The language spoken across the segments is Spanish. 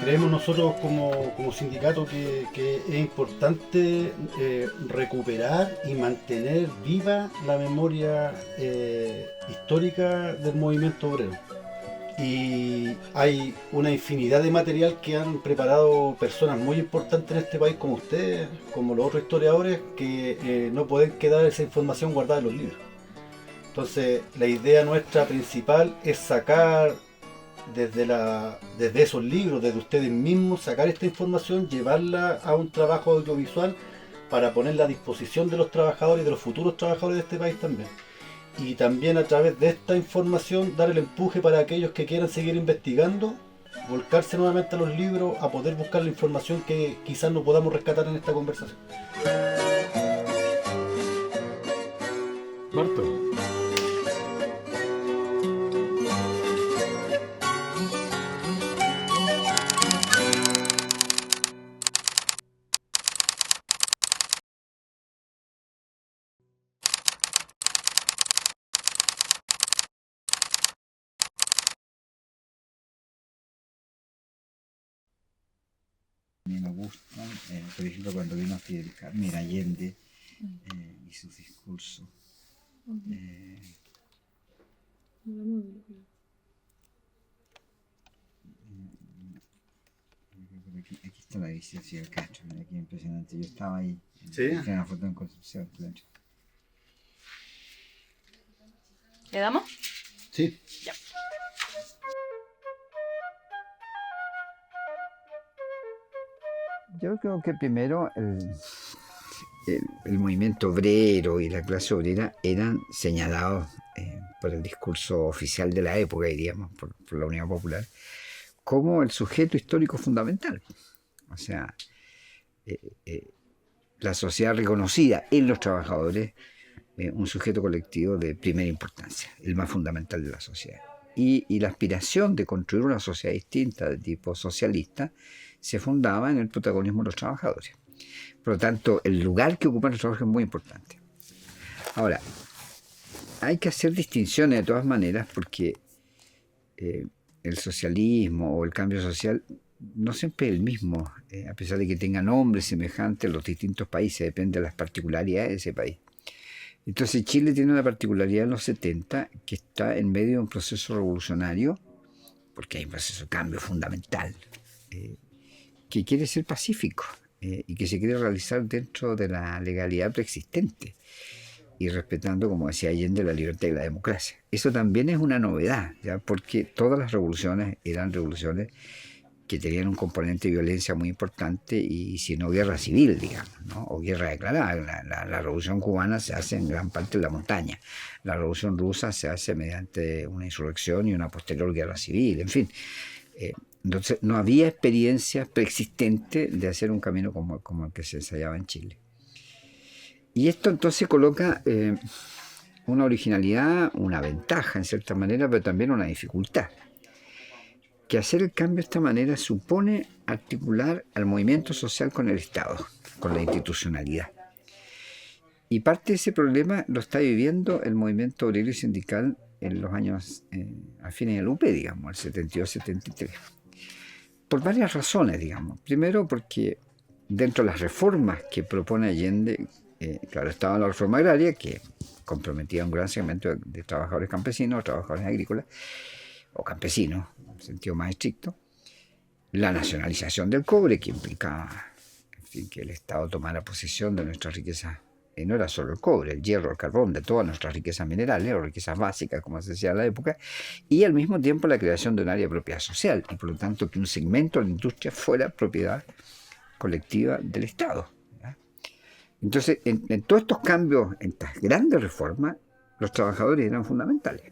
creemos nosotros como sindicato que es importante recuperar y mantener viva la memoria histórica del movimiento obrero. Y hay una infinidad de material que han preparado personas muy importantes en este país como ustedes, como los otros historiadores, que no pueden quedar esa información guardada en los libros. Entonces, la idea nuestra principal es sacar desde esos libros, desde ustedes mismos, sacar esta información, llevarla a un trabajo audiovisual para ponerla a disposición de los trabajadores y de los futuros trabajadores de este país también. Y también a través de esta información dar el empuje para aquellos que quieran seguir investigando, volcarse nuevamente a los libros, a poder buscar la información que quizás no podamos rescatar en esta conversación. Marta. A mí me gustan, por ejemplo, cuando vino Fidel Carmen Allende y sus discursos. Aquí está la edición de Fidel Castro, mira qué impresionante. Yo estaba ahí, ¿Sí? hice una foto en Concepción. ¿Le damos? Sí. Ya. Yo creo que primero el movimiento obrero y la clase obrera eran señalados por el discurso oficial de la época, diríamos, por la Unión Popular, como el sujeto histórico fundamental. O sea, la sociedad reconocida en los trabajadores un sujeto colectivo de primera importancia, el más fundamental de la sociedad. Y la aspiración de construir una sociedad distinta de tipo socialista se fundaba en el protagonismo de los trabajadores. Por lo tanto, el lugar que ocupan los trabajadores es muy importante. Ahora, hay que hacer distinciones de todas maneras porque el socialismo o el cambio social no siempre es el mismo, a pesar de que tengan nombres semejantes en los distintos países, depende de las particularidades de ese país. Entonces Chile tiene una particularidad en los 70 que está en medio de un proceso revolucionario, porque hay un proceso de cambio fundamental, que quiere ser pacífico y que se quiere realizar dentro de la legalidad preexistente y respetando, como decía Allende, la libertad y la democracia. Eso también es una novedad, ¿ya? Porque todas las revoluciones eran revoluciones que tenían un componente de violencia muy importante y si no guerra civil, digamos, ¿no? O guerra declarada. La revolución cubana se hace en gran parte en la montaña. La revolución rusa se hace mediante una insurrección y una posterior guerra civil, en fin. Entonces no había experiencia preexistente de hacer un camino como el que se ensayaba en Chile. Y esto entonces coloca una originalidad, una ventaja en cierta manera, pero también una dificultad. Que hacer el cambio de esta manera supone articular al movimiento social con el Estado, con la institucionalidad. Y parte de ese problema lo está viviendo el movimiento obrero y sindical en los años, a fines del UP, digamos, el 72-73. Por varias razones, digamos. Primero porque dentro de las reformas que propone Allende, claro, estaba la reforma agraria, que comprometía un gran segmento de trabajadores campesinos, trabajadores agrícolas, o campesinos, en el sentido más estricto, la nacionalización del cobre, que implicaba, en fin, que el Estado tomara posesión de nuestras riquezas, no era solo el cobre, el hierro, el carbón, de todas nuestras riquezas minerales o riquezas básicas, como se decía en la época, y al mismo tiempo la creación de un área de propiedad social, y por lo tanto que un segmento de la industria fuera propiedad colectiva del Estado, ¿ya? Entonces, en todos estos cambios, en estas grandes reformas, los trabajadores eran fundamentales.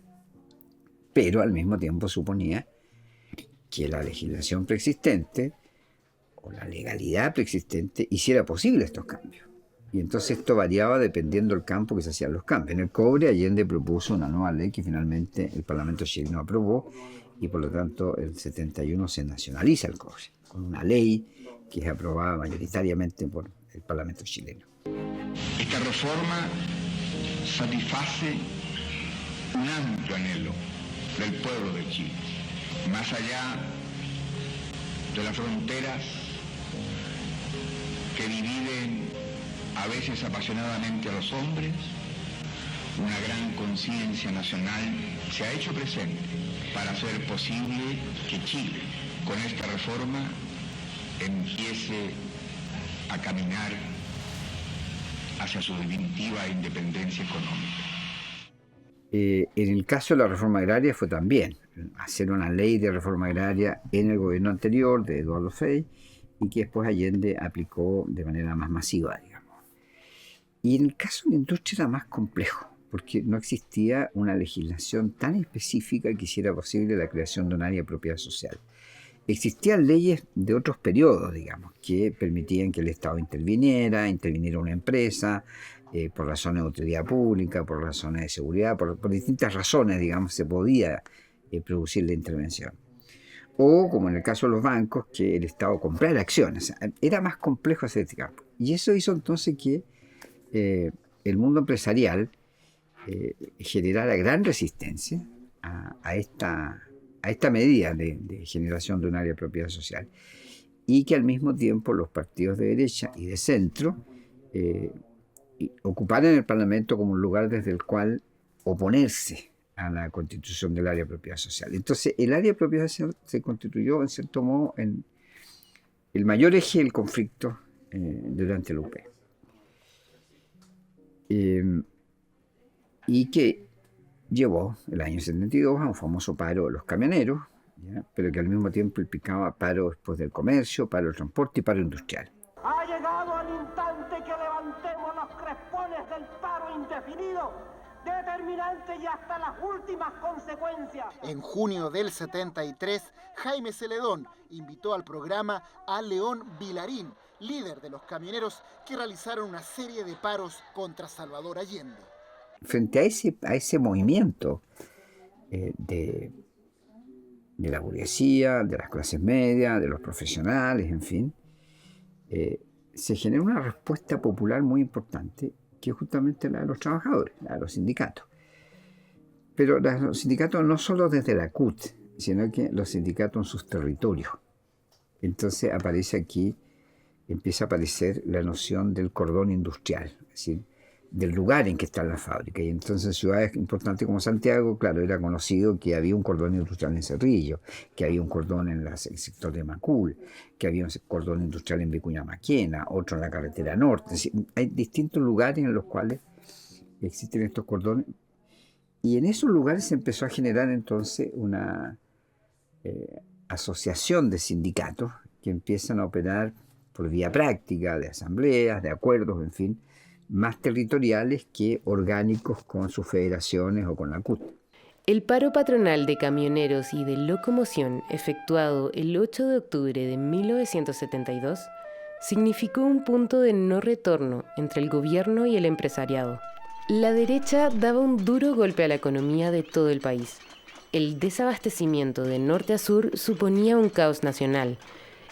Pero al mismo tiempo suponía que la legislación preexistente o la legalidad preexistente hiciera posible estos cambios. Y entonces esto variaba dependiendo del campo que se hacían los cambios. En el cobre, Allende propuso una nueva ley que finalmente el Parlamento chileno aprobó y por lo tanto el 71 se nacionaliza el cobre, con una ley que es aprobada mayoritariamente por el Parlamento chileno. Esta reforma satisface un amplio anhelo del pueblo de Chile, más allá de las fronteras que dividen a veces apasionadamente a los hombres, una gran conciencia nacional se ha hecho presente para hacer posible que Chile, con esta reforma, empiece a caminar hacia su definitiva independencia económica. En el caso de la reforma agraria fue también hacer una ley de reforma agraria en el gobierno anterior de Eduardo Frei y que después Allende aplicó de manera más masiva, digamos. Y en el caso de la industria era más complejo, porque no existía una legislación tan específica que hiciera posible la creación de un área de propiedad social. Existían leyes de otros periodos, digamos, que permitían que el Estado interviniera una empresa, por razones de utilidad pública, por razones de seguridad, por distintas razones, digamos, se podía producir la intervención. O, como en el caso de los bancos, que el Estado comprara acciones. Era más complejo hacer este campo. Y eso hizo entonces que el mundo empresarial generara gran resistencia a esta medida de generación de un área de propiedad social. Y que al mismo tiempo los partidos de derecha y de centro ocuparan el Parlamento como un lugar desde el cual oponerse a la constitución del área de propiedad social. Entonces, el área de propiedad social se constituyó, en cierto modo, en el mayor eje del conflicto durante el UP. Y que llevó el año 72 a un famoso paro de los camioneros, ¿ya? Pero que al mismo tiempo implicaba paro después del comercio, paro del transporte y paro industrial. Ha llegado el instante que levantemos los crespones del paro indefinido, determinante y hasta las últimas consecuencias. En junio del 73, Jaime Celedón invitó al programa a León Vilarín, líder de los camioneros que realizaron una serie de paros contra Salvador Allende. Frente a ese movimiento de la burguesía, de las clases medias, de los profesionales, en fin, se genera una respuesta popular muy importante, que es justamente la de los trabajadores, la de los sindicatos. Pero los sindicatos no solo desde la CUT, sino que los sindicatos en sus territorios. Entonces empieza a aparecer la noción del cordón industrial, es decir, del lugar en que está la fábrica. Y entonces en ciudades importantes como Santiago, claro, era conocido que había un cordón industrial en Cerrillo, que había un cordón en el sector de Macul, que había un cordón industrial en Vicuña Maquena, otro en la carretera norte. Es decir, hay distintos lugares en los cuales existen estos cordones. Y en esos lugares se empezó a generar entonces una asociación de sindicatos que empiezan a operar por vía práctica, de asambleas, de acuerdos, en fin, más territoriales que orgánicos con sus federaciones o con la CUT. El paro patronal de camioneros y de locomoción efectuado el 8 de octubre de 1972 significó un punto de no retorno entre el gobierno y el empresariado. La derecha daba un duro golpe a la economía de todo el país. El desabastecimiento de norte a sur suponía un caos nacional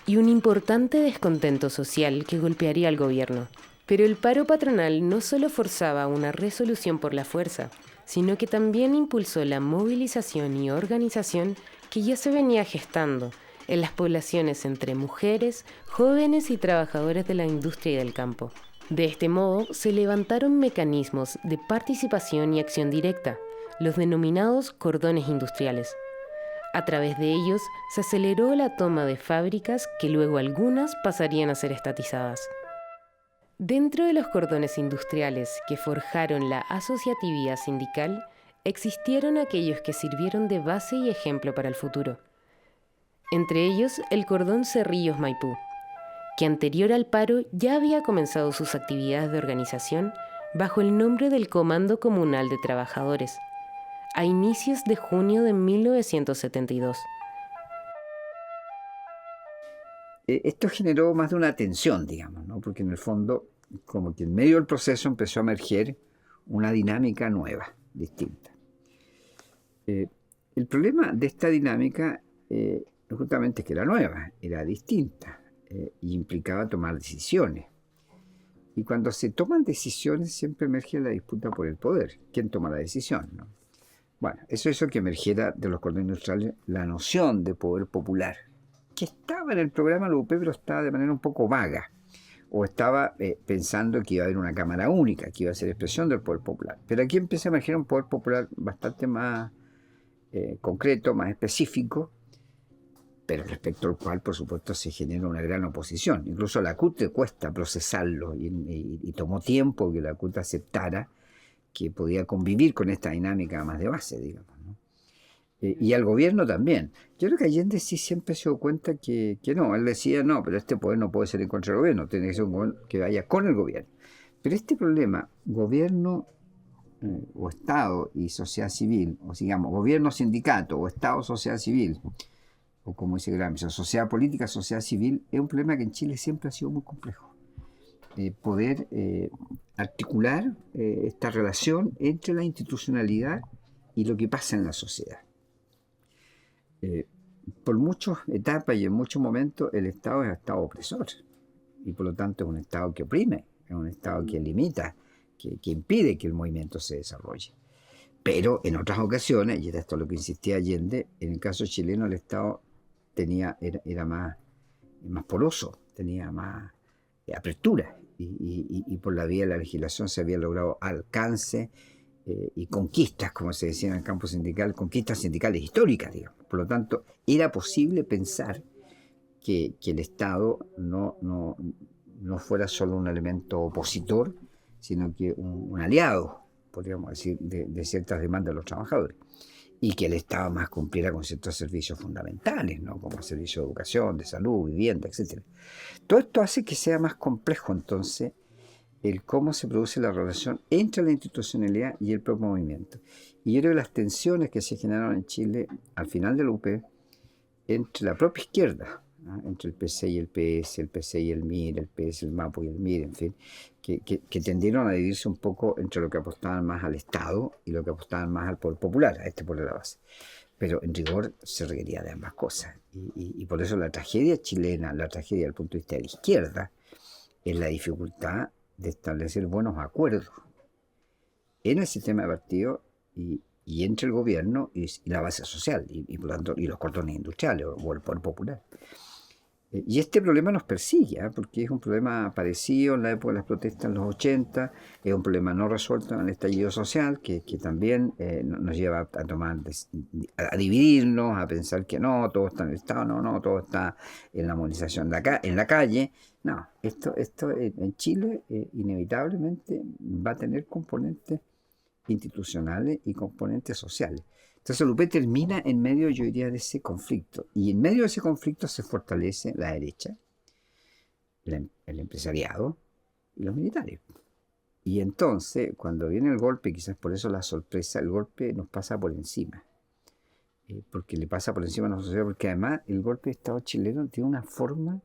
y un importante descontento social que golpearía al gobierno. Pero el paro patronal no solo forzaba una resolución por la fuerza, sino que también impulsó la movilización y organización que ya se venía gestando en las poblaciones entre mujeres, jóvenes y trabajadores de la industria y del campo. De este modo, se levantaron mecanismos de participación y acción directa, los denominados cordones industriales. A través de ellos, se aceleró la toma de fábricas que luego algunas pasarían a ser estatizadas. Dentro de los cordones industriales que forjaron la asociatividad sindical, existieron aquellos que sirvieron de base y ejemplo para el futuro. Entre ellos, el cordón Cerrillos-Maipú, que anterior al paro ya había comenzado sus actividades de organización bajo el nombre del Comando Comunal de Trabajadores, a inicios de junio de 1972. Esto generó más de una tensión, digamos, ¿no? Porque en el fondo, como que en medio del proceso empezó a emerger una dinámica nueva, distinta. El problema de esta dinámica justamente es que era nueva, era distinta y implicaba tomar decisiones. Y cuando se toman decisiones siempre emerge la disputa por el poder. ¿Quién toma la decisión, no? Bueno, eso hizo que emergiera de los cordones industriales la noción de poder popular, que estaba en el programa de la UP, pero estaba de manera un poco vaga, o estaba pensando que iba a haber una Cámara única, que iba a ser expresión del poder popular. Pero aquí empieza a emerger un poder popular bastante más concreto, más específico, pero respecto al cual, por supuesto, se genera una gran oposición. Incluso a la CUT le cuesta procesarlo y tomó tiempo que la CUT aceptara que podía convivir con esta dinámica más de base, digamos, ¿no? Y al gobierno también. Yo creo que Allende sí siempre se dio cuenta que no. Él decía, no, pero este poder no puede ser en contra del gobierno, tiene que ser un gobierno que vaya con el gobierno. Pero este problema, gobierno o Estado y sociedad civil, o digamos, gobierno sindicato o Estado sociedad civil, o como dice Gramsci, sociedad política, sociedad civil, es un problema que en Chile siempre ha sido muy complejo. Poder articular esta relación entre la institucionalidad y lo que pasa en la sociedad. Por muchas etapas y en muchos momentos el Estado es un Estado opresor y por lo tanto es un Estado que oprime, es un Estado que limita, que impide que el movimiento se desarrolle. Pero en otras ocasiones, y esto es lo que insistía Allende, en el caso chileno el Estado era más poroso, tenía más apertura y por la vía de la legislación se había logrado alcance y conquistas, como se decía en el campo sindical, conquistas sindicales históricas, digamos. Por lo tanto, era posible pensar que el Estado no fuera solo un elemento opositor, sino que un aliado, podríamos decir, de ciertas demandas de los trabajadores. Y que el Estado más cumpliera con ciertos servicios fundamentales, ¿no? Como el servicio de educación, de salud, vivienda, etc. Todo esto hace que sea más complejo, entonces, el cómo se produce la relación entre la institucionalidad y el propio movimiento. Y yo creo que las tensiones que se generaron en Chile al final de la UP, entre la propia izquierda, ¿no? Entre el PC y el PS, el PC y el MIR, el PS, el MAPO y el MIR, en fin, que tendieron a dividirse un poco entre lo que apostaban más al Estado y lo que apostaban más al poder popular, a este poder de la base. Pero en rigor se requería de ambas cosas. Y por eso la tragedia chilena, la tragedia desde el punto de vista de la izquierda, es la dificultad de establecer buenos acuerdos en el sistema de partidos y entre el gobierno y la base social, y por lo tanto, y los cordones industriales o el poder popular. Y este problema nos persigue, porque es un problema parecido en la época de las protestas en los 80, es un problema no resuelto en el estallido social, que también nos lleva a dividirnos, a pensar que no, todo está en el Estado, no, todo está en la movilización en la calle. No, esto en Chile inevitablemente va a tener componentes institucionales y componentes sociales. Entonces el UP termina en medio, yo diría, de ese conflicto. Y en medio de ese conflicto se fortalece la derecha, el empresariado y los militares. Y entonces, cuando viene el golpe, quizás por eso la sorpresa, el golpe nos pasa por encima. Porque le pasa por encima a la sociedad, porque además el golpe de Estado chileno tiene una forma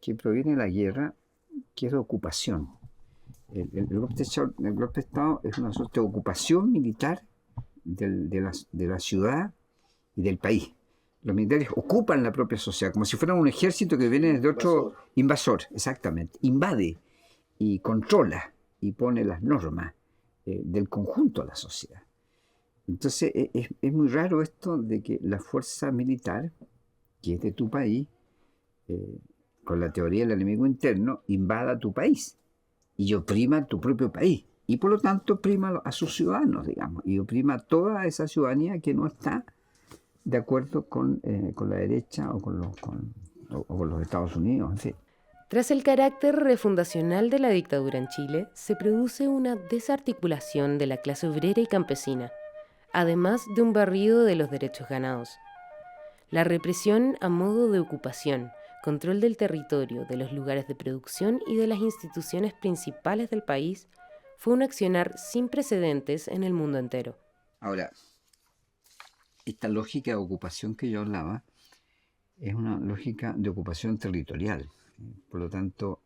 que proviene de la guerra, que es de ocupación. El golpe de Estado es una suerte de ocupación militar de la ciudad y del país. Los militares ocupan la propia sociedad, como si fueran un ejército que viene de otro invasor, exactamente. Invade y controla y pone las normas del conjunto de la sociedad. Entonces es muy raro esto de que la fuerza militar, que es de tu país, con la teoría del enemigo interno, invada tu país y oprima tu propio país. Y por lo tanto oprima a sus ciudadanos, digamos, y oprima a toda esa ciudadanía que no está de acuerdo con la derecha o con los Estados Unidos, en fin. Tras el carácter refundacional de la dictadura en Chile, se produce una desarticulación de la clase obrera y campesina, además de un barrido de los derechos ganados. La represión a modo de ocupación, control del territorio, de los lugares de producción y de las instituciones principales del país fue un accionar sin precedentes en el mundo entero. Ahora, esta lógica de ocupación que yo hablaba es una lógica de ocupación territorial. Por lo tanto,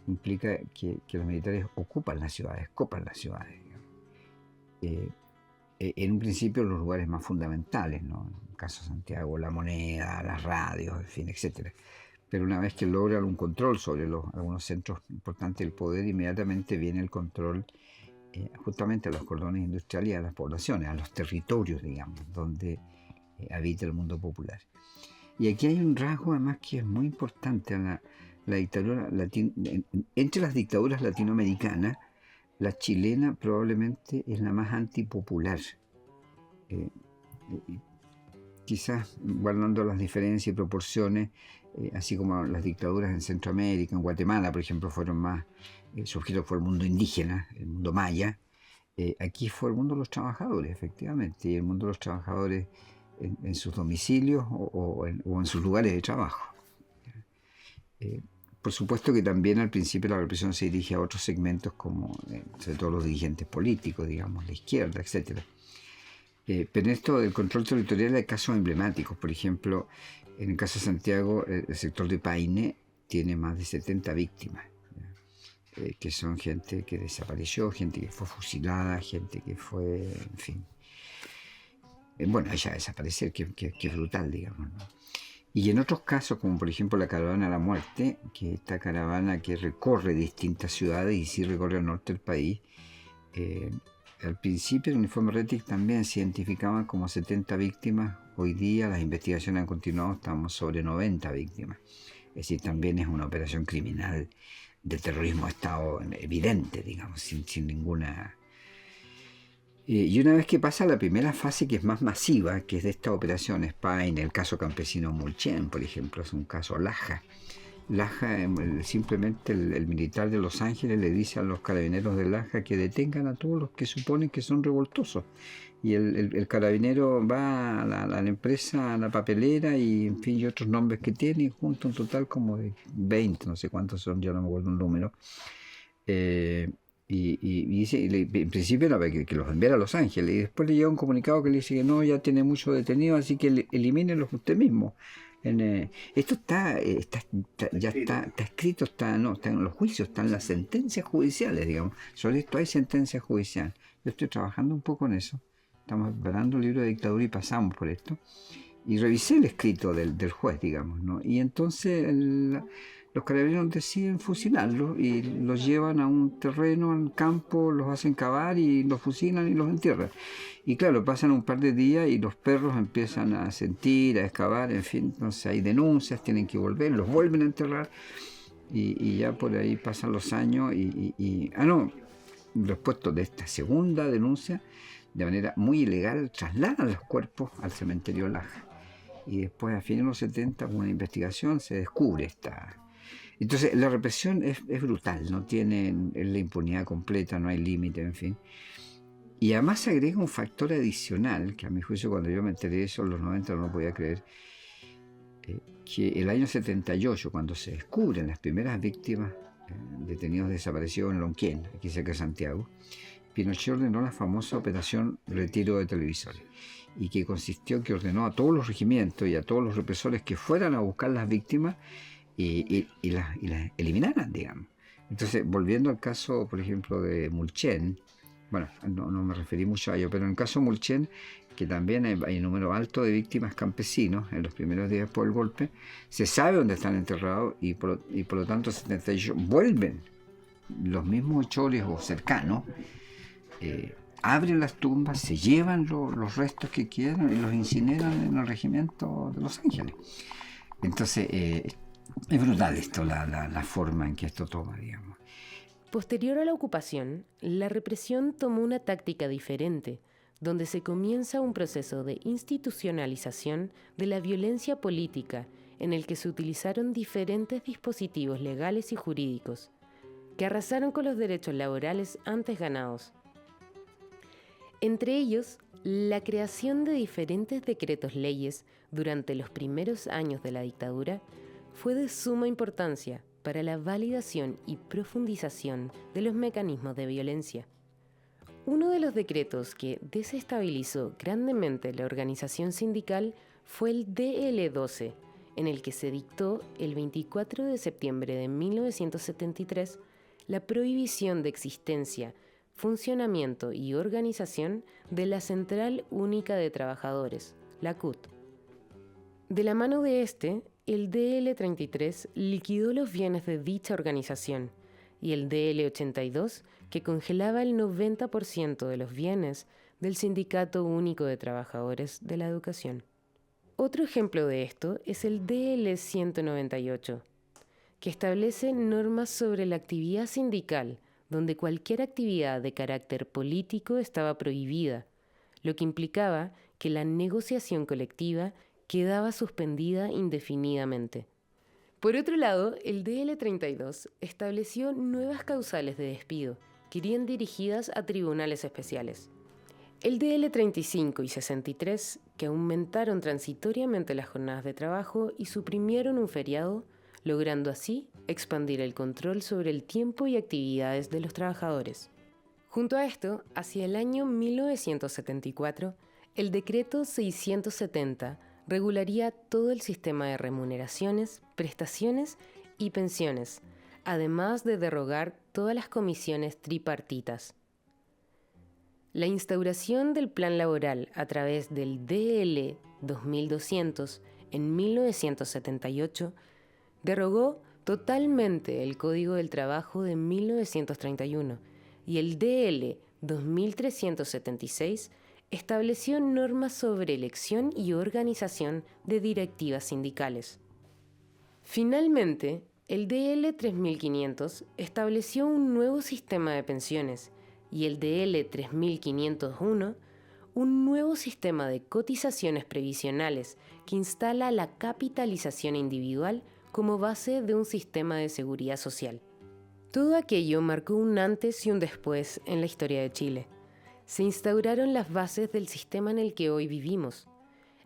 implica que los militares ocupan las ciudades, copan las ciudades. En un principio los lugares más fundamentales, ¿no? En el caso de Santiago, la moneda, las radios, en fin, etc. Pero una vez que logran un control sobre algunos centros importantes del poder, inmediatamente viene el control justamente a los cordones industriales y a las poblaciones, a los territorios, digamos, donde habita el mundo popular. Y aquí hay un rasgo además que es muy importante. La dictadura entre las dictaduras latinoamericanas, la chilena probablemente es la más antipopular. Quizás guardando las diferencias y proporciones, así como las dictaduras en Centroamérica, en Guatemala, por ejemplo, fueron más, su objeto fue el mundo indígena, el mundo maya. Aquí fue el mundo de los trabajadores, efectivamente, y el mundo de los trabajadores en sus domicilios o en sus lugares de trabajo. Por supuesto que también al principio la represión se dirige a otros segmentos como, sobre todo los dirigentes políticos, digamos, la izquierda, etc. Pero en esto del control territorial hay casos emblemáticos. Por ejemplo, en el caso de Santiago, el sector de Paine tiene más de 70 víctimas, que son gente que desapareció, gente que fue fusilada, gente que fue, en fin, bueno, ella desaparecer, que es brutal, digamos, ¿no? Y en otros casos, como por ejemplo la Caravana de la Muerte, que es esta caravana que recorre distintas ciudades y sí recorre el norte del país, al principio el informe Rettig también se identificaban como 70 víctimas. Hoy día las investigaciones han continuado, estamos sobre 90 víctimas. Es decir, también es una operación criminal de terrorismo de Estado evidente, digamos, sin ninguna... Y una vez que pasa la primera fase, que es más masiva, que es de esta operación Spain, el caso campesino Mulchen, por ejemplo, es un caso Laja. Laja, simplemente el militar de Los Ángeles le dice a los carabineros de Laja que detengan a todos los que suponen que son revoltosos. Y el carabinero va a la empresa, a la papelera y, en fin, y otros nombres que tiene, y junta un total como de 20, no sé cuántos son, ya no me acuerdo el número. Y dice, en principio era que los enviara a Los Ángeles, y después le llega un comunicado que le dice que no, ya tiene muchos detenidos, así que elimínenlos usted mismo. Esto está escrito, está en los juicios, está en las sentencias judiciales, digamos. Sobre esto hay sentencias judiciales. Yo estoy trabajando un poco en eso. Estamos preparando un libro de dictadura y pasamos por esto. Y revisé el escrito del juez, digamos, ¿no? Y entonces los carabineros deciden fusilarlos y los llevan a un terreno, al campo, los hacen cavar y los fusilan y los entierran. Y claro, pasan un par de días y los perros empiezan a sentir, a excavar, en fin, entonces hay denuncias, tienen que volver, los vuelven a enterrar y ya por ahí pasan los años después de esta segunda denuncia, de manera muy ilegal, trasladan los cuerpos al cementerio Laja. Y después, a fines de los 70, con una investigación, se descubre esta... Entonces, la represión es brutal, no tiene la impunidad completa, no hay límite, en fin. Y además se agrega un factor adicional, que a mi juicio, cuando yo me enteré de eso en los 90 no lo podía creer, que el año 78, cuando se descubren las primeras víctimas detenidos desaparecidos en Lonquén, aquí cerca de Santiago, Pinochet ordenó la famosa operación Retiro de Televisores, y que consistió en que ordenó a todos los regimientos y a todos los represores que fueran a buscar las víctimas y las eliminaran, digamos. Entonces, volviendo al caso, por ejemplo, de Mulchen, bueno, no me referí mucho a ello, pero en el caso de Mulchen, que también hay un número alto de víctimas campesinos en los primeros días después del golpe, se sabe dónde están enterrados y por lo tanto 78 vuelven los mismos choles o cercanos, abren las tumbas, se llevan los restos que quieran y los incineran en el regimiento de Los Ángeles. Entonces, es brutal esto, la forma en que esto toma, digamos. Posterior a la ocupación, la represión tomó una táctica diferente, donde se comienza un proceso de institucionalización de la violencia política en el que se utilizaron diferentes dispositivos legales y jurídicos, que arrasaron con los derechos laborales antes ganados. Entre ellos, la creación de diferentes decretos leyes durante los primeros años de la dictadura fue de suma importancia para la validación y profundización de los mecanismos de violencia. Uno de los decretos que desestabilizó grandemente la organización sindical fue el DL-12, en el que se dictó el 24 de septiembre de 1973 la prohibición de existencia, funcionamiento y organización de la Central Única de Trabajadores, la CUT. De la mano de el DL-33 liquidó los bienes de dicha organización y el DL-82 que congelaba el 90% de los bienes del Sindicato Único de Trabajadores de la Educación. Otro ejemplo de esto es el DL 198, que establece normas sobre la actividad sindical, donde cualquier actividad de carácter político estaba prohibida, lo que implicaba que la negociación colectiva quedaba suspendida indefinidamente. Por otro lado, el DL 32 estableció nuevas causales de despido, que irían dirigidas a tribunales especiales. El DL 35 y 63, que aumentaron transitoriamente las jornadas de trabajo y suprimieron un feriado, logrando así expandir el control sobre el tiempo y actividades de los trabajadores. Junto a esto, hacia el año 1974, el decreto 670 regularía todo el sistema de remuneraciones, prestaciones y pensiones, además de derogar todas las comisiones tripartitas. La instauración del plan laboral a través del DL 2200 en 1978 derogó totalmente el Código del Trabajo de 1931 y el DL 2376 estableció normas sobre elección y organización de directivas sindicales. Finalmente, el DL 3500 estableció un nuevo sistema de pensiones y el DL 3501 un nuevo sistema de cotizaciones previsionales que instala la capitalización individual como base de un sistema de seguridad social. Todo aquello marcó un antes y un después en la historia de Chile. Se instauraron las bases del sistema en el que hoy vivimos,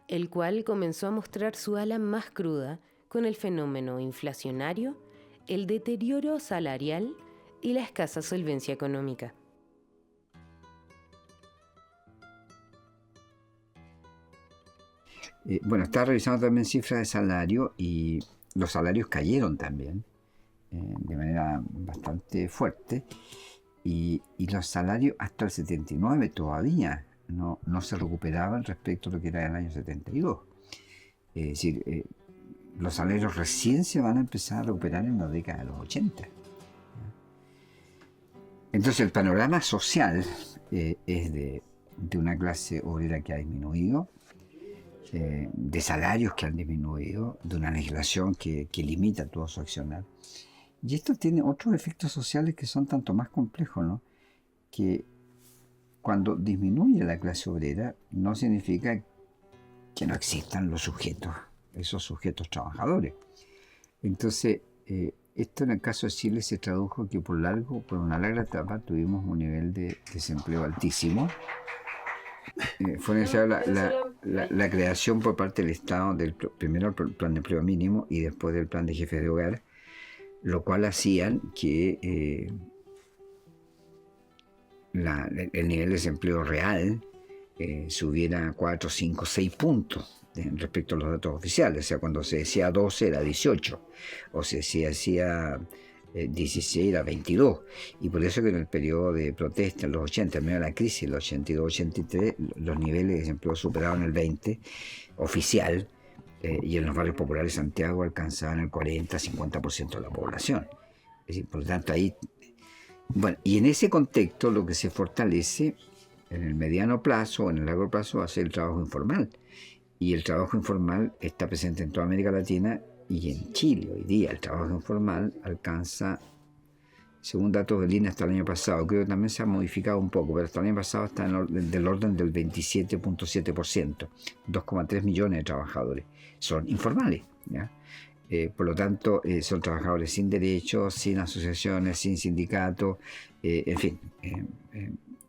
el cual comenzó a mostrar su ala más cruda con el fenómeno inflacionario, el deterioro salarial y la escasa solvencia económica. Estaba revisando también cifras de salario y los salarios cayeron también de manera bastante fuerte y los salarios hasta el 79 todavía no se recuperaban respecto a lo que era el año 72. Es decir, los salarios recién se van a empezar a recuperar en la década de los 80. Entonces el panorama social es de una clase obrera que ha disminuido, de salarios que han disminuido, de una legislación que limita todo su accionar. Y esto tiene otros efectos sociales que son tanto más complejos, ¿no? Que cuando disminuye la clase obrera no significa que no existan los sujetos, esos sujetos trabajadores. Entonces, esto en el caso de Chile se tradujo que por una larga etapa tuvimos un nivel de desempleo altísimo. Fue necesaria la creación por parte del Estado primero el plan de empleo mínimo y después del plan de jefes de hogar, lo cual hacían que el nivel de desempleo real subiera 4, 5, 6 puntos respecto a los datos oficiales. O sea, cuando se decía 12 era 18, o se decía 16 era 22, y por eso que en el periodo de protesta en los 80, en medio de la crisis, en los 82-83, los niveles de desempleo superaban el 20 oficial, y en los barrios populares de Santiago alcanzaban el 40-50% de la población. Es decir, por lo tanto ahí... Bueno, y en ese contexto lo que se fortalece en el mediano plazo o en el largo plazo va a ser el trabajo informal, y el trabajo informal está presente en toda América Latina. Y en Chile hoy día el trabajo informal alcanza, según datos del INE hasta el año pasado, creo que también se ha modificado un poco, pero hasta el año pasado está del orden del 27.7%, 2,3 millones de trabajadores son informales, ¿ya? Por lo tanto, son trabajadores sin derechos, sin asociaciones, sin sindicatos, en fin,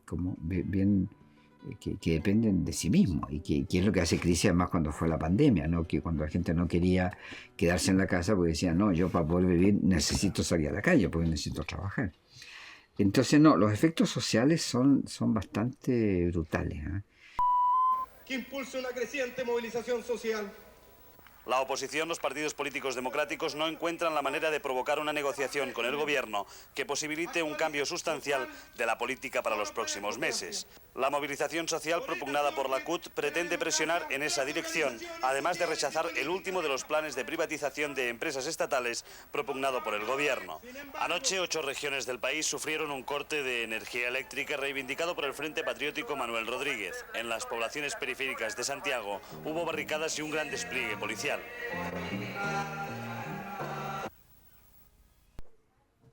como bien... Que dependen de sí mismos y que es lo que hace crisis además cuando fue la pandemia, ¿no? Que cuando la gente no quería quedarse en la casa porque decía, no, yo para poder vivir necesito salir a la calle porque necesito trabajar. Entonces no, los efectos sociales son bastante brutales, ¿eh? Que impulse una creciente movilización social La oposición, los partidos políticos democráticos, no encuentran la manera de provocar una negociación con el gobierno que posibilite un cambio sustancial de la política para los próximos meses. La movilización social propugnada por la CUT pretende presionar en esa dirección, además de rechazar el último de los planes de privatización de empresas estatales propugnado por el gobierno. Anoche, 8 regiones del país sufrieron un corte de energía eléctrica reivindicado por el Frente Patriótico Manuel Rodríguez. En las poblaciones periféricas de Santiago hubo barricadas y un gran despliegue policial.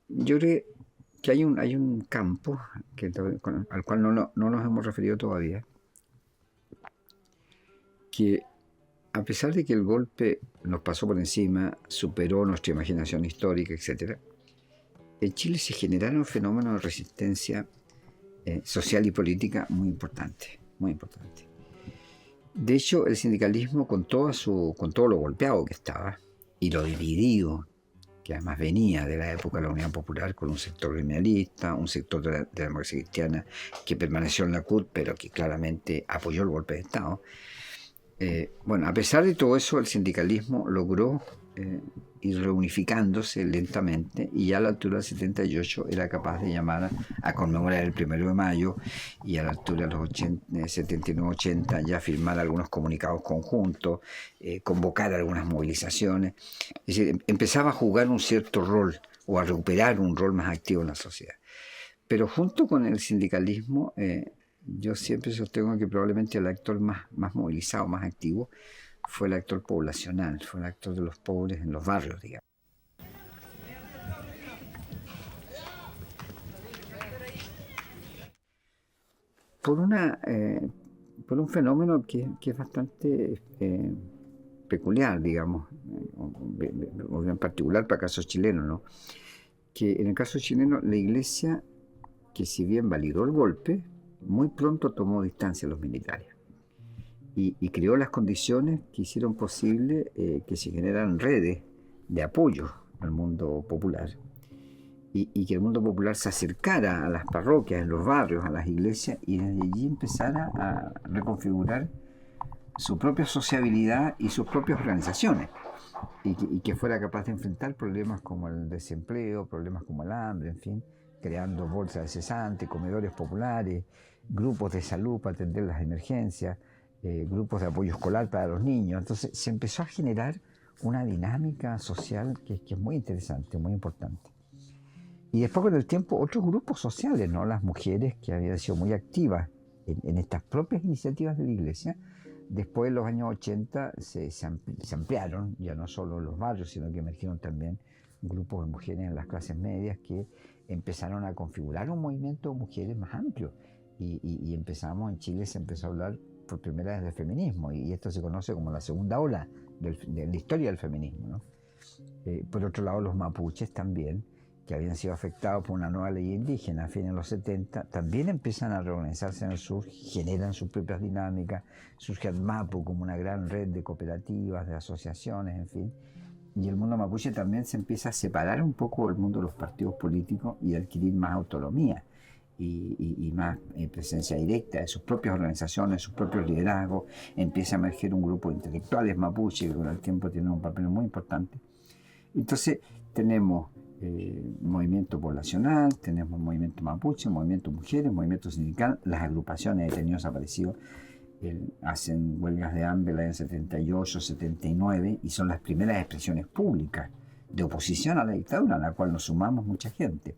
Yo creo que hay un campo al cual no nos hemos referido todavía, que a pesar de que el golpe nos pasó por encima, superó nuestra imaginación histórica, etc., en Chile se generaron fenómenos de resistencia social y política muy importantes, muy importantes. De hecho, el sindicalismo, con todo lo golpeado que estaba y lo dividido, que además venía de la época de la Unidad Popular, con un sector gremialista, un sector de la democracia cristiana que permaneció en la CUT, pero que claramente apoyó el golpe de Estado. A pesar de todo eso, el sindicalismo logró ir reunificándose lentamente, y ya a la altura del 78 era capaz de llamar a conmemorar el 1 de mayo, y a la altura de los 79-80 ya firmar algunos comunicados conjuntos, convocar algunas movilizaciones. Es decir, empezaba a jugar un cierto rol, o a recuperar un rol más activo en la sociedad. Pero junto con el sindicalismo, yo siempre sostengo que probablemente el actor más movilizado, más activo, fue el actor poblacional, fue el actor de los pobres en los barrios, digamos. Por un fenómeno que es bastante peculiar, digamos, en particular para casos chilenos, ¿no? Que en el caso chileno la Iglesia, que si bien validó el golpe, muy pronto tomó distancia de los militares. Y creó las condiciones que hicieron posible que se generaran redes de apoyo al mundo popular, y que el mundo popular se acercara a las parroquias, en los barrios, a las iglesias, y desde allí empezara a reconfigurar su propia sociabilidad y sus propias organizaciones, y que fuera capaz de enfrentar problemas como el desempleo, problemas como el hambre, en fin, creando bolsas de cesante, comedores populares, grupos de salud para atender las emergencias, grupos de apoyo escolar para los niños. Entonces se empezó a generar una dinámica social que es muy interesante, muy importante. Y después, con el tiempo, otros grupos sociales, ¿no? Las mujeres, que habían sido muy activas en estas propias iniciativas de la Iglesia, después, en los años 80, se ampliaron, ya no solo en los barrios, sino que emergieron también grupos de mujeres en las clases medias que empezaron a configurar un movimiento de mujeres más amplio. Y empezamos, en Chile se empezó a hablar por primera vez del feminismo, y esto se conoce como la segunda ola de la historia del feminismo, ¿no? Por otro lado, los mapuches también, que habían sido afectados por una nueva ley indígena a fines de los 70, también empiezan a reorganizarse en el sur, generan sus propias dinámicas, surge ADMAPU como una gran red de cooperativas, de asociaciones, en fin, y el mundo mapuche también se empieza a separar un poco del mundo de los partidos políticos y a adquirir más autonomía y más presencia directa de sus propias organizaciones, sus propios liderazgos. Empieza a emerger un grupo de intelectuales mapuche que con el tiempo tienen un papel muy importante. Entonces tenemos movimiento poblacional, tenemos movimiento mapuche, movimiento mujeres, movimiento sindical. Las agrupaciones de detenidos desaparecidos hacen huelgas de hambre en el año 78, 79, y son las primeras expresiones públicas de oposición a la dictadura, a la cual nos sumamos mucha gente.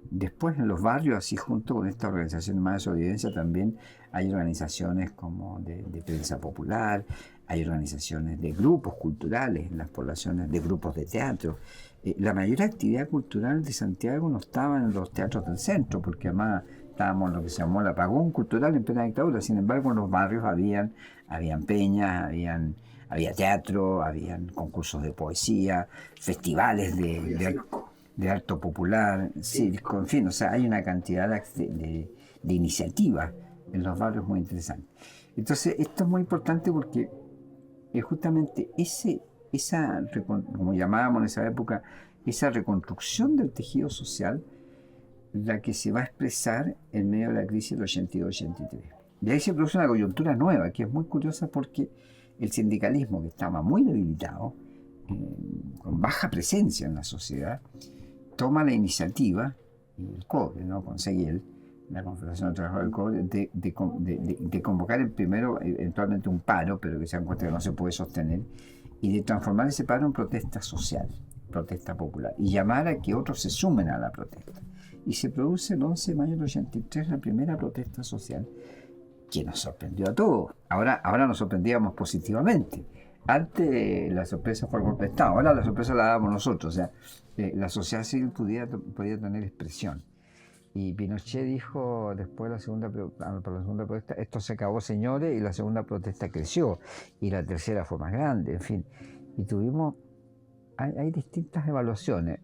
Después, en los barrios, así junto con esta organización más de sobrevivencia, también hay organizaciones como de prensa popular, hay organizaciones de grupos culturales en las poblaciones, de grupos de teatro. La mayor actividad cultural de Santiago no estaba en los teatros del centro, porque además estábamos en lo que se llamó el apagón cultural en plena dictadura. Sin embargo, en los barrios habían peñas, había teatro, habían concursos de poesía, festivales de arte popular, circo, en fin, o sea, hay una cantidad de iniciativas en los barrios muy interesantes. Entonces, esto es muy importante porque es justamente esa, como llamábamos en esa época, esa reconstrucción del tejido social, la que se va a expresar en medio de la crisis del 82-83. Y ahí se produce una coyuntura nueva, que es muy curiosa porque el sindicalismo, que estaba muy debilitado, con baja presencia en la sociedad, toma la iniciativa, el CODE, ¿no? con Seguiel, la Confederación de Trabajadores del CODE, de convocar el primero, eventualmente un paro, pero que se dan cuenta que no se puede sostener, y de transformar ese paro en protesta social, protesta popular, y llamar a que otros se sumen a la protesta. Y se produce el 11 de mayo del 83 la primera protesta social, que nos sorprendió a todos. Ahora nos sorprendíamos positivamente. Antes la sorpresa fue el golpe de Estado, ahora la sorpresa la damos nosotros. O sea, la sociedad civil podía tener expresión. Y Pinochet dijo después de para la segunda protesta, esto se acabó, señores, y la segunda protesta creció, y la tercera fue más grande, en fin. Y hay distintas evaluaciones.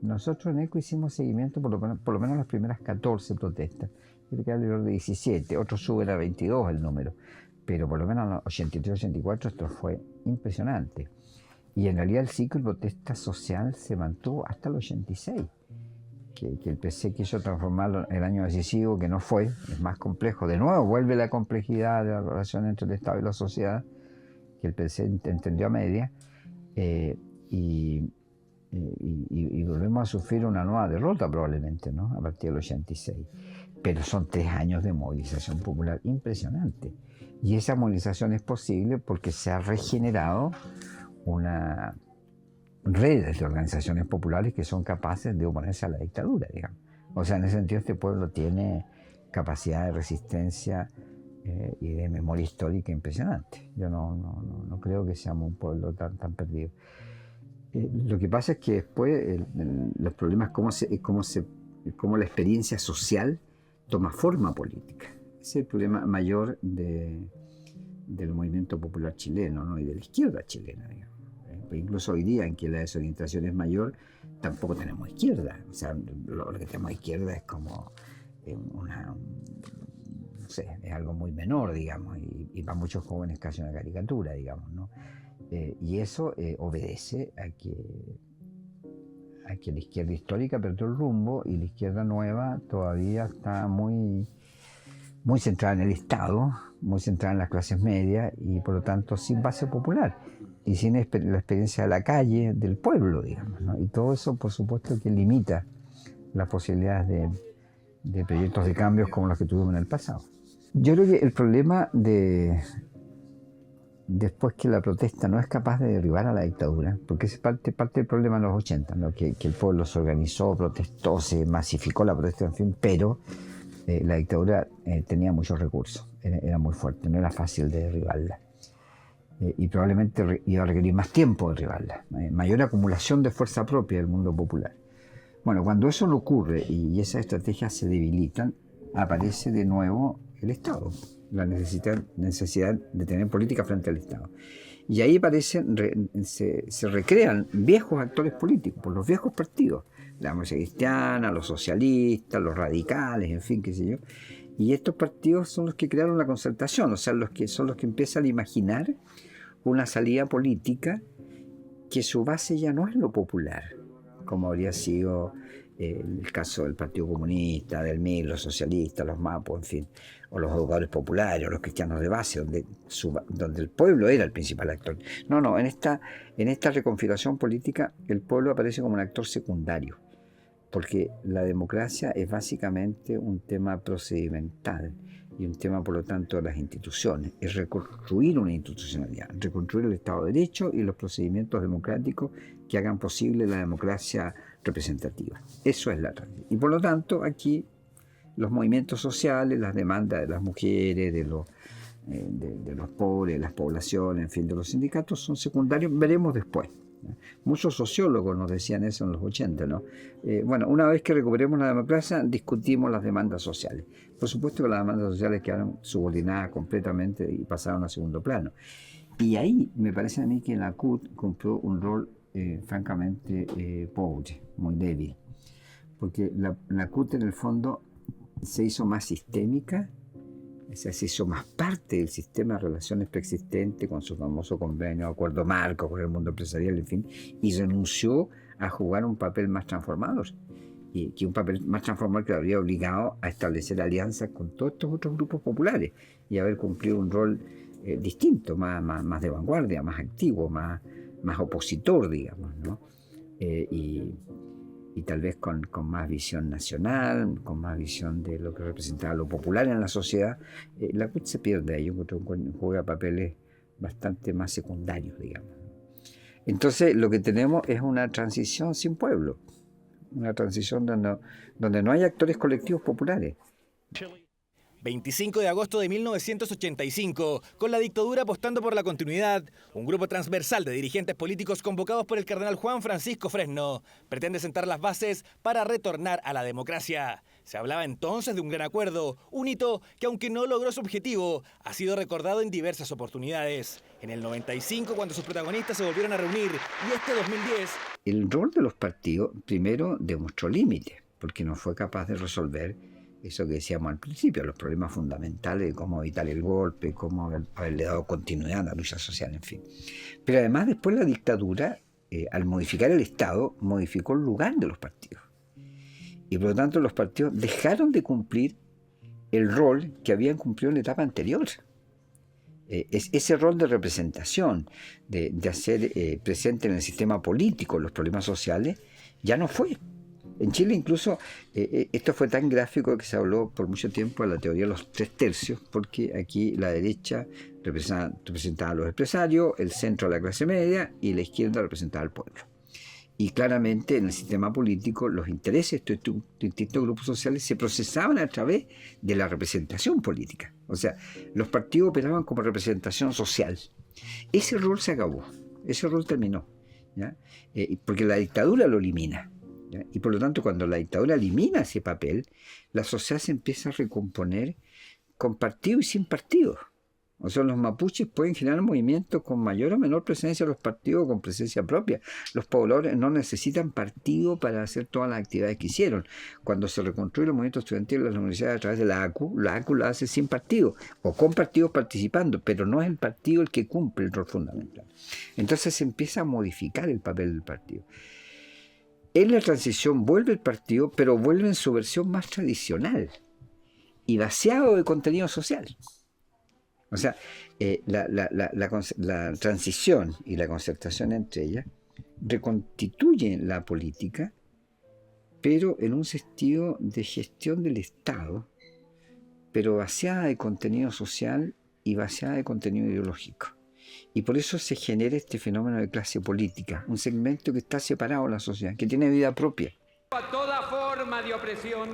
Nosotros en ECO hicimos seguimiento por lo menos las primeras 14 protestas. Creo que alrededor de 17, otros suben a 22 el número. Pero por lo menos en los 83-84 esto fue impresionante. Y en realidad el ciclo de protesta social se mantuvo hasta el 86. Que el PC quiso transformarlo en el año decisivo, que no fue, es más complejo. De nuevo vuelve la complejidad de la relación entre el Estado y la sociedad, que el PC entendió a media, y volvemos a sufrir una nueva derrota probablemente, ¿no? A partir del 86. Pero son 3 años de movilización popular impresionante. Y esa movilización es posible porque se ha regenerado una redes de organizaciones populares que son capaces de oponerse a la dictadura, digamos. O sea, en ese sentido este pueblo tiene capacidad de resistencia y de memoria histórica impresionante. Yo no creo que seamos un pueblo tan perdido. Lo que pasa es que después los problemas cómo la experiencia social toma forma política. Ese es el problema mayor del movimiento popular chileno, ¿no? Y de la izquierda chilena, digamos. Incluso hoy día, en que la desorientación es mayor, tampoco tenemos izquierda. O sea, lo que tenemos izquierda es como no sé, es algo muy menor, digamos, y para muchos jóvenes casi una caricatura, digamos, ¿no? Y eso obedece a que la izquierda histórica perdió el rumbo y la izquierda nueva todavía está muy centrada en el Estado, muy centrada en las clases medias y por lo tanto sin base popular y sin la experiencia de la calle, del pueblo, digamos, ¿no? Y todo eso, por supuesto, que limita las posibilidades de proyectos de cambios como los que tuvimos en el pasado. Yo creo que el problema después que la protesta no es capaz de derribar a la dictadura, porque es parte del problema en los 80, ¿no? que el pueblo se organizó, protestó, se masificó la protesta, en fin, pero la dictadura tenía muchos recursos, era muy fuerte, no era fácil de derribarla. Y probablemente iba a requerir más tiempo de derribarla, mayor acumulación de fuerza propia del mundo popular. Bueno, cuando eso no ocurre y esas estrategias se debilitan, aparece de nuevo el Estado, la necesidad de tener política frente al Estado. Y ahí se recrean viejos actores políticos, por los viejos partidos, la democracia cristiana, los socialistas, los radicales, en fin, qué sé yo. Y estos partidos son los que crearon la concertación, o sea, son los que empiezan a imaginar una salida política que su base ya no es lo popular, como habría sido el caso del Partido Comunista, del MIR, los socialistas, los MAPO, en fin, o los educadores populares, o los cristianos de base, donde el pueblo era el principal actor. No, en esta reconfiguración política el pueblo aparece como un actor secundario, porque la democracia es básicamente un tema procedimental y un tema, por lo tanto, de las instituciones. Es reconstruir una institucionalidad, reconstruir el Estado de Derecho y los procedimientos democráticos que hagan posible la democracia representativa. Eso es la realidad. Y por lo tanto, aquí los movimientos sociales, las demandas de las mujeres, de los pobres, de las poblaciones, en fin, de los sindicatos son secundarios, veremos después. Muchos sociólogos nos decían eso en los 80, ¿no? Bueno, una vez que recuperemos la democracia, discutimos las demandas sociales. Por supuesto que las demandas sociales quedaron subordinadas completamente y pasaron a segundo plano. Y ahí me parece a mí que la CUT cumplió un rol francamente pobre, muy débil. Porque la CUT en el fondo se hizo más sistémica, o sea, se hizo más parte del sistema de relaciones preexistente con su famoso convenio, acuerdo marco con el mundo empresarial, en fin, y renunció a jugar un papel más transformador, y que un papel más transformador que lo habría obligado a establecer alianzas con todos estos otros grupos populares y haber cumplido un rol distinto, más de vanguardia, más activo, más opositor, digamos, ¿no? Y tal vez con más visión nacional, con más visión de lo que representaba lo popular en la sociedad. La CUT se pierde ahí, yo creo que juega papeles bastante más secundarios, digamos. Entonces lo que tenemos es una transición sin pueblo, una transición donde no hay actores colectivos populares. 25 de agosto de 1985, con la dictadura apostando por la continuidad, un grupo transversal de dirigentes políticos convocados por el cardenal Juan Francisco Fresno pretende sentar las bases para retornar a la democracia. Se hablaba entonces de un gran acuerdo, un hito que, aunque no logró su objetivo, ha sido recordado en diversas oportunidades. En el 95, cuando sus protagonistas se volvieron a reunir, y este 2010... El rol de los partidos, primero, demostró límites, porque no fue capaz de resolver eso que decíamos al principio, los problemas fundamentales de cómo evitar el golpe, cómo haberle dado continuidad a la lucha social, en fin. Pero además después la dictadura, al modificar el Estado, modificó el lugar de los partidos. Y por lo tanto los partidos dejaron de cumplir el rol que habían cumplido en la etapa anterior. Ese rol de representación, de hacer presente en el sistema político los problemas sociales, ya no fue. En Chile incluso esto fue tan gráfico que se habló por mucho tiempo de la teoría de los 3 tercios, porque aquí la derecha representaba a los empresarios, el centro a la clase media y la izquierda representaba al pueblo. Y claramente en el sistema político los intereses de estos distintos grupos sociales se procesaban a través de la representación política. O sea, los partidos operaban como representación social. Ese rol se acabó, ese rol terminó, ¿ya? Porque la dictadura lo elimina. ¿Ya? Y por lo tanto, cuando la dictadura elimina ese papel, la sociedad se empieza a recomponer con partido y sin partido. O sea, los mapuches pueden generar movimientos con mayor o menor presencia de los partidos, con presencia propia. Los pobladores no necesitan partido para hacer todas las actividades que hicieron. Cuando se reconstruye el movimiento estudiantil de las universidades a través de la ACU la hace sin partido, o con partidos participando, pero no es el partido el que cumple el rol fundamental. Entonces se empieza a modificar el papel del partido. En la transición vuelve el partido, pero vuelve en su versión más tradicional y vaciado de contenido social. O sea, la transición y la concertación entre ellas reconstituyen la política, pero en un sentido de gestión del Estado, pero vaciada de contenido social y vaciada de contenido ideológico. Y por eso se genera este fenómeno de clase política, un segmento que está separado de la sociedad, que tiene vida propia. A toda forma de opresión,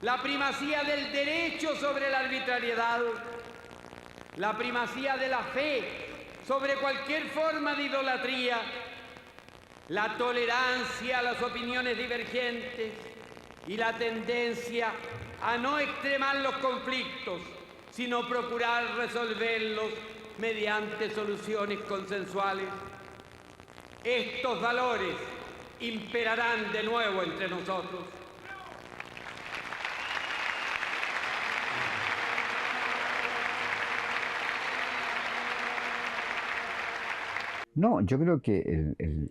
la primacía del derecho sobre la arbitrariedad, la primacía de la fe sobre cualquier forma de idolatría, la tolerancia a las opiniones divergentes y la tendencia a no extremar los conflictos, sino procurar resolverlos mediante soluciones consensuales. Estos valores imperarán de nuevo entre nosotros. No, yo creo que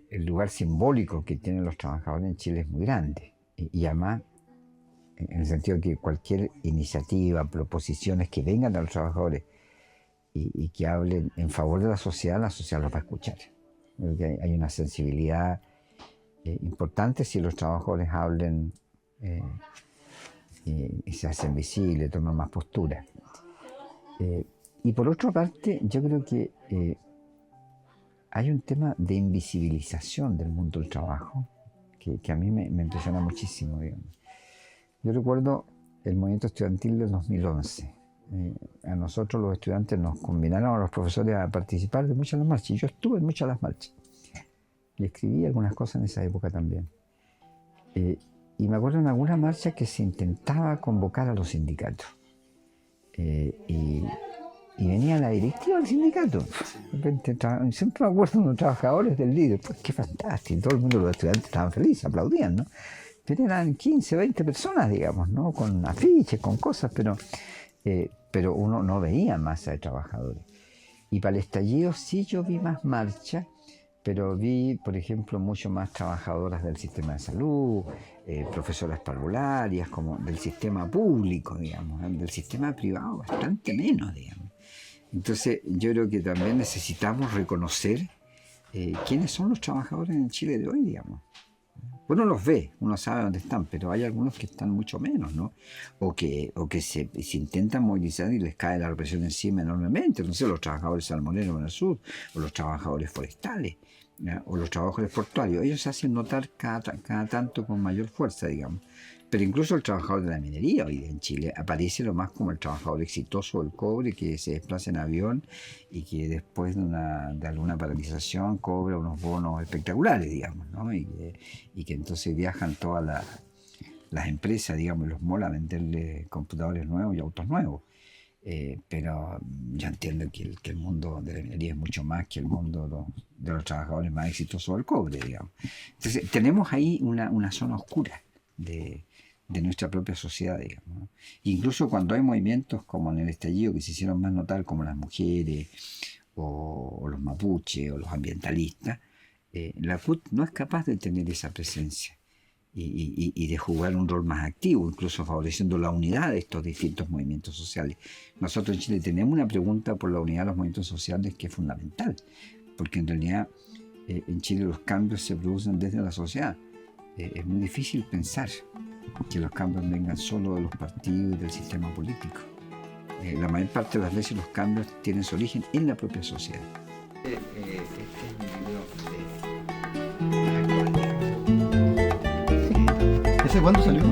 el lugar simbólico que tienen los trabajadores en Chile es muy grande. Y además, en el sentido de que cualquier iniciativa, proposiciones que vengan de los trabajadores y que hablen en favor de la sociedad los va a escuchar. Creo que hay una sensibilidad importante si los trabajadores hablen y se hacen visibles, toman más postura. Y por otra parte, yo creo que hay un tema de invisibilización del mundo del trabajo que a mí me impresiona muchísimo, digamos. Yo recuerdo el movimiento estudiantil del 2011. A nosotros los estudiantes nos combinaron a los profesores a participar de muchas de las marchas. Yo estuve en muchas de las marchas y escribí algunas cosas en esa época también. Y me acuerdo en alguna marcha que se intentaba convocar a los sindicatos. Y venía la directiva del sindicato. De repente, siempre me acuerdo de los trabajadores del líder. Pues qué fantástico. Todo el mundo, los estudiantes estaban felices, aplaudían, ¿no? Pero eran 15, 20 personas, digamos, ¿no? Con afiches, con cosas, pero uno no veía masa de trabajadores. Y para el estallido sí yo vi más marcha, pero vi, por ejemplo, mucho más trabajadoras del sistema de salud, profesoras parvularias, como del sistema público, digamos, del sistema privado bastante menos, digamos. Entonces yo creo que también necesitamos reconocer quiénes son los trabajadores en Chile de hoy, digamos. Uno los ve, uno sabe dónde están, pero hay algunos que están mucho menos, ¿no? O que se intentan movilizar y les cae la represión encima enormemente. No sé, los trabajadores salmoneros en el sur, o los trabajadores forestales, ¿ya? O los trabajadores portuarios. Ellos se hacen notar cada tanto con mayor fuerza, digamos. Pero incluso el trabajador de la minería hoy en Chile aparece lo más como el trabajador exitoso del cobre que se desplaza en avión y que después de alguna paralización cobra unos bonos espectaculares, digamos, ¿no? Y que entonces viajan todas las empresas, digamos, los malls a venderle computadores nuevos y autos nuevos. Pero yo entiendo que el mundo de la minería es mucho más que el mundo de los trabajadores más exitosos del cobre, digamos. Entonces tenemos ahí una zona oscura de nuestra propia sociedad, digamos, ¿no? Incluso cuando hay movimientos como en el estallido que se hicieron más notar, como las mujeres o los mapuches o los ambientalistas, la CUT no es capaz de tener esa presencia y de jugar un rol más activo, incluso favoreciendo la unidad de estos distintos movimientos sociales. Nosotros en Chile tenemos una pregunta por la unidad de los movimientos sociales que es fundamental, porque en realidad en Chile los cambios se producen desde la sociedad. Es muy difícil pensar que los cambios vengan solo de los partidos y del sistema político. La mayor parte de las veces los cambios tienen su origen en la propia sociedad. ¿Ese cuándo salió?